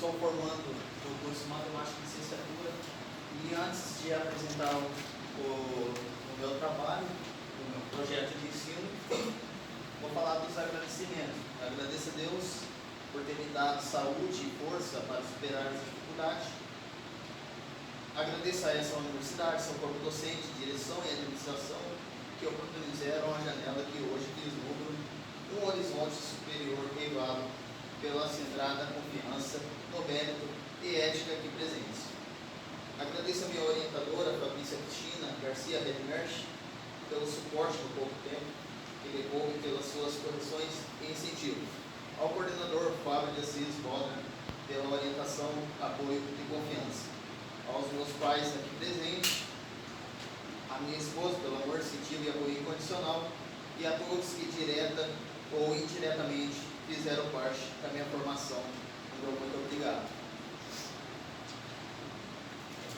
estou formando no curso de matemática e licenciatura, e antes de apresentar o meu trabalho, o meu projeto de ensino, vou falar dos agradecimentos. Agradeço a Deus por ter me dado saúde e força para superar as dificuldades. Agradeço a essa universidade, seu corpo docente, direção e administração, que oportunizaram a janela que hoje vislumbra um horizonte superior revelado pela centrada confiança no mérito e ética aqui presentes. Agradeço a minha orientadora, Fabrícia Cristina Garcia Redmerch, pelo suporte no pouco tempo que levou e pelas suas correções e incentivos. Ao coordenador Fábio de Assis Boda, pela orientação, apoio e confiança. Aos meus pais aqui presentes, a minha esposa, pelo amor, incentivo e apoio incondicional, e a todos que direta ou indiretamente fizeram parte da minha formação. Muito obrigado.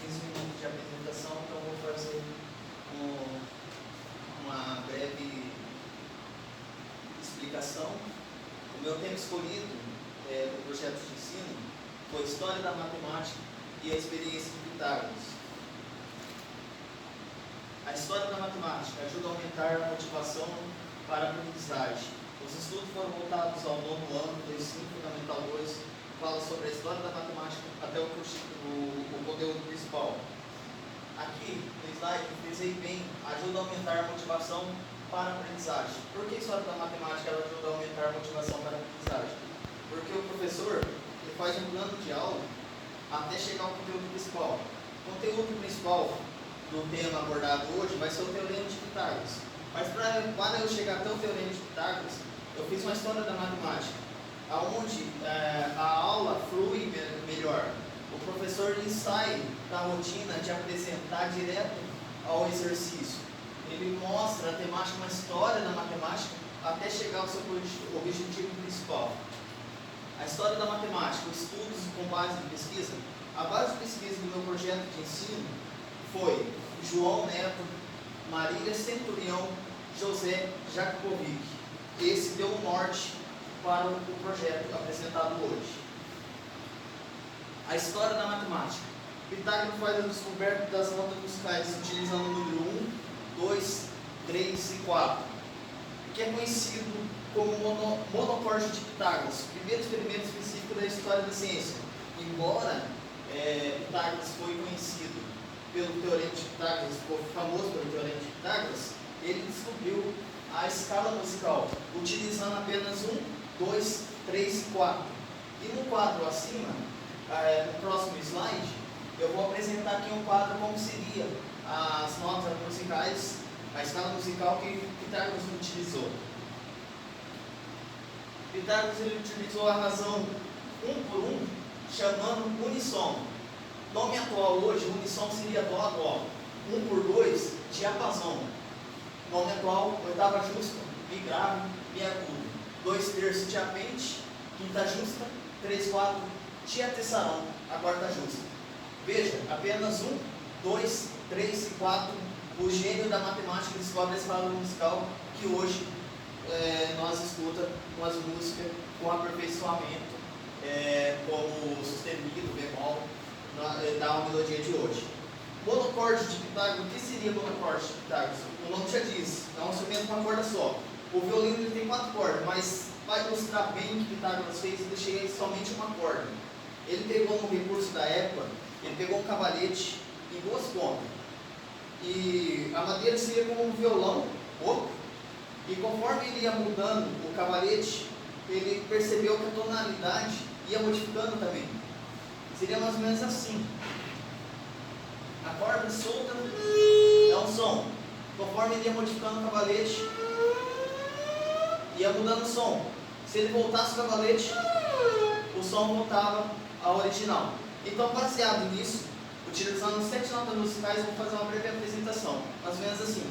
15 minutos de apresentação, então vou fazer uma breve explicação. O meu tema escolhido do projeto de ensino foi História da Matemática e a experiência de Pitágoras. A história da matemática ajuda a aumentar a motivação para a aprendizagem. Os estudos foram voltados ao 9º ano do ensino fundamental 2, fala sobre a história da matemática até o conteúdo principal. Aqui, no slide, frisei bem, ajuda a aumentar a motivação para a aprendizagem. Por que a história da matemática ela ajuda a aumentar a motivação para a aprendizagem? Porque o professor ele faz um plano de aula até chegar ao conteúdo principal. O conteúdo principal do tema abordado hoje vai ser o teorema de Pitágoras. Mas para eu chegar até o teorema de Pitágoras, eu fiz uma história da matemática, onde a aula flui melhor. O professor ele sai da rotina de apresentar direto ao exercício. Ele mostra a temática, uma história da matemática, até chegar ao seu objetivo principal. A história da matemática, os estudos com base em pesquisa. A base de pesquisa do meu projeto de ensino foi João Neto, Marília Centurião, José Jacobovic. Esse deu um norte para o projeto apresentado hoje. A história da matemática. Pitágoras faz a descoberta das notas musicais utilizando o número 1, 2, 3 e 4, que é conhecido como monocorde de Pitágoras, o primeiro experimento específico da história da ciência. Embora Pitágoras foi conhecido pelo teorema de Pitágoras, ficou famoso pelo teorema de Pitágoras, ele descobriu a escala musical, utilizando apenas 1, 2, 3 e 4. E no quadro acima, no próximo slide, eu vou apresentar aqui um quadro como seria as notas musicais, a escala musical que Pitágoras utilizou. Pitágoras ele utilizou a razão 1 por 1, chamando unissom. Nome atual hoje, unissom seria dó a dó. 1 por 2, diapasão. Nome atual, oitava justa, mi grave, mi agudo. 2 terços, diapente, quinta justa, 3 quartos, diatessarão, a quarta justa. Veja, apenas 1, 2, 3 e 4, o gênio da matemática descobre a escala musical que hoje nós escuta com as músicas, com aperfeiçoamento, como sustenido, bemol, da melodia de hoje. Monocorde de Pitágoras, o que seria monocorde de Pitágoras? O nome já diz, é um instrumento com uma corda só. O violino ele tem 4 cordas, mas para ilustrar bem o que Pitágoras fez, ele deixei somente uma corda. Ele pegou um recurso da época, ele pegou um cavalete em 2 pontas. E a madeira seria como um violão, e conforme ele ia mudando o cavalete, ele percebeu que a tonalidade ia modificando também. Seria mais ou menos assim. A corda solta é um som. Conforme ele ia modificando o cavalete, ia mudando o som. Se ele voltasse o cavalete, o som voltava ao original. Então, baseado nisso, utilizando 7 notas musicais, eu vou fazer uma breve apresentação. Mais ou menos assim.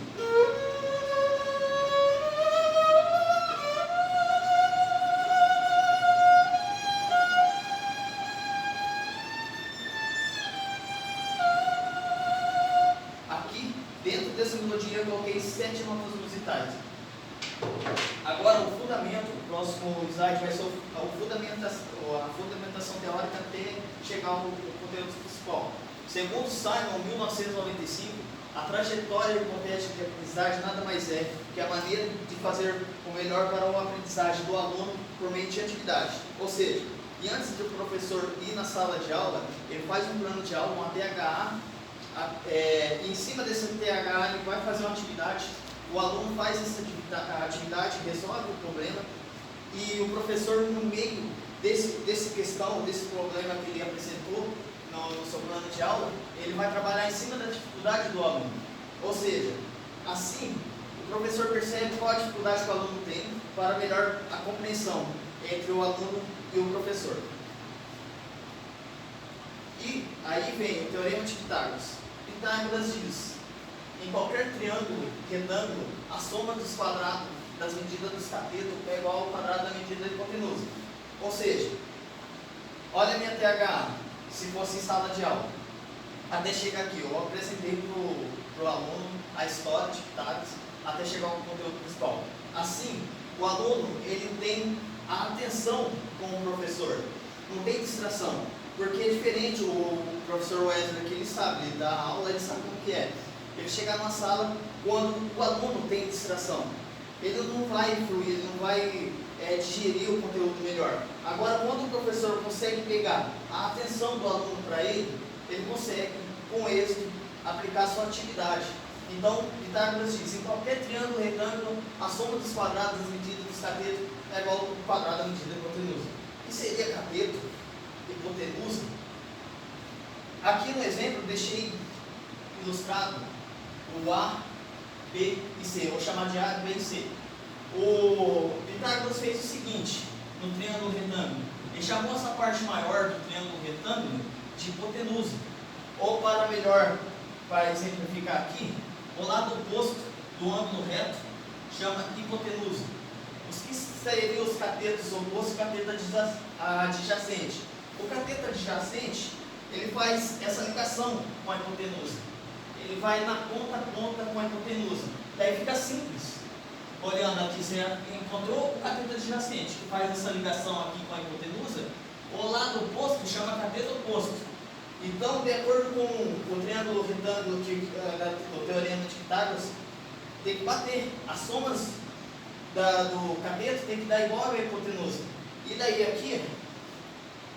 Dentro dessa melodia eu coloquei 7 notas musicais. Agora, o fundamento, o próximo slide vai ser a fundamentação teórica até chegar ao conteúdo principal. Segundo Simon, 1995, a trajetória hipotética de aprendizagem nada mais é que a maneira de fazer o melhor para a aprendizagem do aluno por meio de atividade. Ou seja, e antes do professor ir na sala de aula, ele faz um plano de aula, uma THA, e em cima desse THA ele vai fazer uma atividade, o aluno faz essa atividade, resolve o problema, e o professor, no meio desse problema que ele apresentou no seu plano de aula, ele vai trabalhar em cima da dificuldade do aluno. Ou seja, assim, o professor percebe qual a dificuldade que o aluno tem para melhor a compreensão entre o aluno e o professor. E aí vem o teorema de Pitágoras. Pitágoras diz: em qualquer triângulo retângulo, a soma dos quadrados das medidas dos catetos é igual ao quadrado da medida da hipotenusa. Ou seja, olha a minha THA, se fosse em sala de aula. Até chegar aqui, eu apresentei para o aluno a história de Pitágoras, até chegar ao conteúdo principal. Assim, o aluno ele tem a atenção com o professor, não tem distração. Porque é diferente, o professor Wesley que ele sabe, ele dá aula, ele sabe como que é. Ele chega numa sala, quando o aluno tem distração, ele não vai fluir, ele não vai digerir o conteúdo melhor. Agora, quando o professor consegue pegar a atenção do aluno para ele consegue, com êxito, aplicar a sua atividade. Então, Pitágoras diz: em qualquer triângulo retângulo, a soma dos quadrados das medidas dos catetos é igual ao quadrado da medida da hipotenusa. O que seria cateto? Hipotenusa? Aqui no exemplo, deixei ilustrado o A, B e C. Eu vou chamar de A, B e C. O Pitágoras fez o seguinte no triângulo retângulo: ele chamou essa parte maior do triângulo retângulo de hipotenusa. Ou para exemplificar aqui, o lado oposto do ângulo reto chama hipotenusa. Os que seriam os catetos opostos, cateto adjacente. O cateto adjacente, ele faz essa ligação com a hipotenusa. Ele vai na ponta a ponta com a hipotenusa. Daí fica simples. Olhando aqui, você encontrou o cateto adjacente, que faz essa ligação aqui com a hipotenusa. O lado oposto chama cateto oposto. Então, de acordo com o triângulo retângulo do teorema de Pitágoras, tem que bater. As somas do cateto tem que dar igual à hipotenusa. E daí aqui,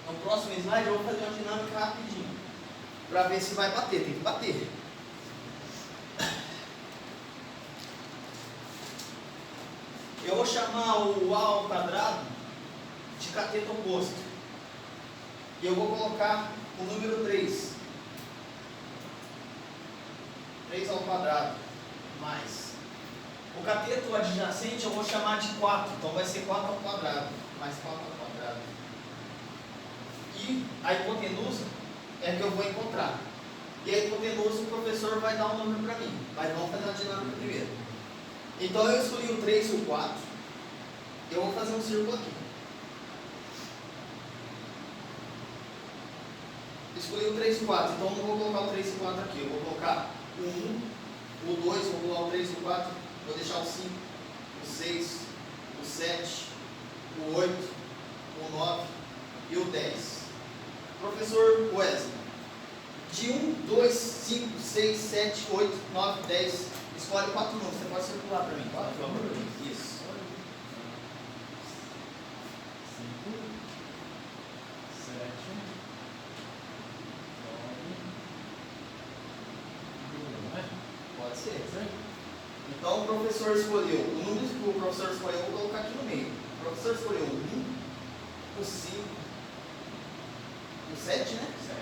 no próximo slide, eu vou fazer uma dinâmica rapidinho, para ver se vai bater. Tem que bater. Eu vou chamar o A ao quadrado de cateto oposto. E eu vou colocar o número 3. 3 ao quadrado mais. O cateto adjacente eu vou chamar de 4. Então vai ser 4 ao quadrado mais 4 ao quadrado. E a hipotenusa é que eu vou encontrar. E a hipotenusa o professor vai dar um número para mim. Mas vamos fazer a dinâmica primeiro. Então eu escolhi o 3 e o 4. Eu vou fazer um círculo aqui. Escolhi o 3 e o 4, então não vou colocar o 3 e o 4 aqui. Eu vou colocar o 1, o 2, vou colocar o 3 e o 4. Vou deixar o 5, o 6, o 7, o 8, o 9 e o 10. Professor Wesley, de 1, 2, 5, 6, 7, 8, 9, 10, escolhe 4 números. Você pode circular para mim, por favor? Isso. 5, 7, 9, né? Pode ser. Então o professor escolheu, o número que o professor escolheu, eu vou colocar aqui no meio. O professor escolheu o 1, o 5, o 7, né? 7.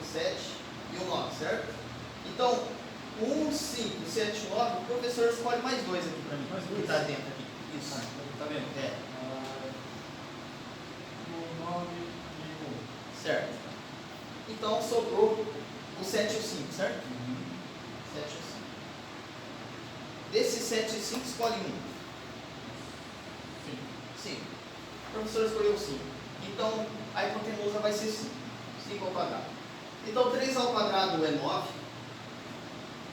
O 7 e o 9, certo? Então, 1, 5, 7 e 9, o professor escolhe mais 2 aqui para mim. Mais 2? Que está dentro aqui. Isso. Tá vendo? É. O 9 e o 1. Certo. Então sobrou o 7 e o 5, certo? 7 e o 5. Desses 7 e 5, escolhe 1. 5. O professor escolheu 5. Então a hipotenusa vai ser 5. 5 ao quadrado. Então 3 ao quadrado é 9.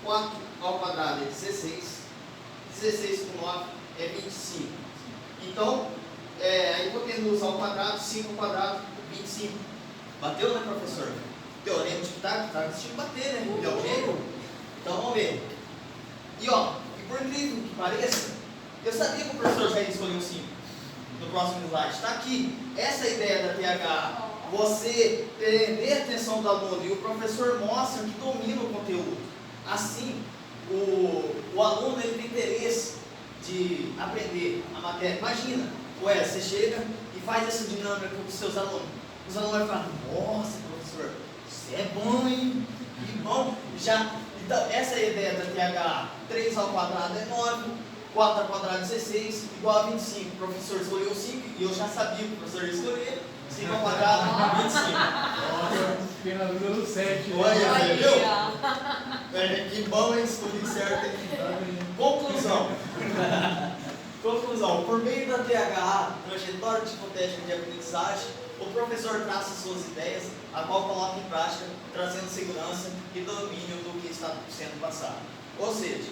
4 ao quadrado é 16. 16 com 9 é 25. Então, aí podendo usar o quadrado, 5 ao quadrado, 25. Bateu, né, professor? Teorema de Pitágoras tinha que bater, né? Ele é o gênio. Então, vamos ver. E ó, por incrível que pareça, eu sabia que o professor já ia escolher o 5 no próximo slide. Está aqui. Essa é a ideia da TH. Você prender a atenção do aluno e o professor mostra que domina o conteúdo. Assim, o aluno ele tem interesse de aprender a matéria. Imagina, você chega e faz essa dinâmica com os seus alunos. Os alunos vão falar, nossa, professor, você é bom, hein? Que bom. Então, essa é a ideia da TH. 3 ao quadrado é 9, 4 ao quadrado é 16, igual a 25. O professor escolheu 5 e eu já sabia que o professor ia escolher. 5 ao quadrado, 25. Olha, fiquei na dúvida do 7. Olha, você viu? Que bom, hein? Escolhi certo, hein? Conclusão. Conclusão. Por meio da TH, trajetória hipotética de aprendizagem, o professor traça suas ideias, a qual coloca em prática, trazendo segurança e domínio do que está sendo passado. Ou seja,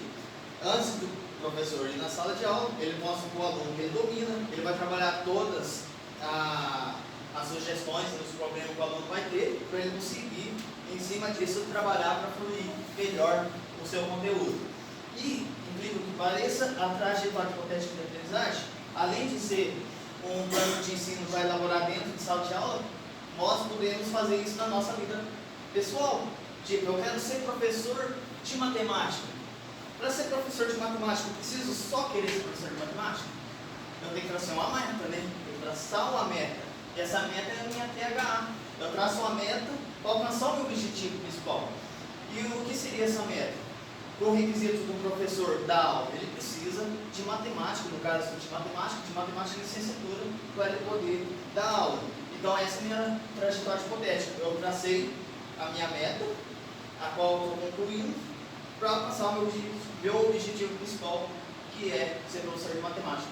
antes do professor ir na sala de aula, ele mostra para o aluno que ele domina, ele vai trabalhar todas as sugestões e os problemas que o aluno vai ter, para ele conseguir, em cima disso, trabalhar para fluir melhor o seu conteúdo. E, incrível que pareça, a trajetória hipotética de aprendizagem, além de ser um plano de ensino vai elaborar dentro de sala de aula, nós podemos fazer isso na nossa vida pessoal. Tipo, eu quero ser professor de matemática. Para ser professor de matemática, eu preciso só querer ser professor de matemática? Eu tenho que traçar uma meta, né? Eu tenho que traçar uma meta. E essa meta é a minha TH. Eu traço uma meta para alcançar o meu objetivo principal. E o que seria essa meta? O requisito do professor da aula, ele precisa de matemática, no caso de matemática de licenciatura, para ele poder dar aula. Então essa é a minha trajetória hipotética. Eu tracei a minha meta, a qual eu estou concluindo, para alcançar o meu objetivo principal, que é ser professor de matemática.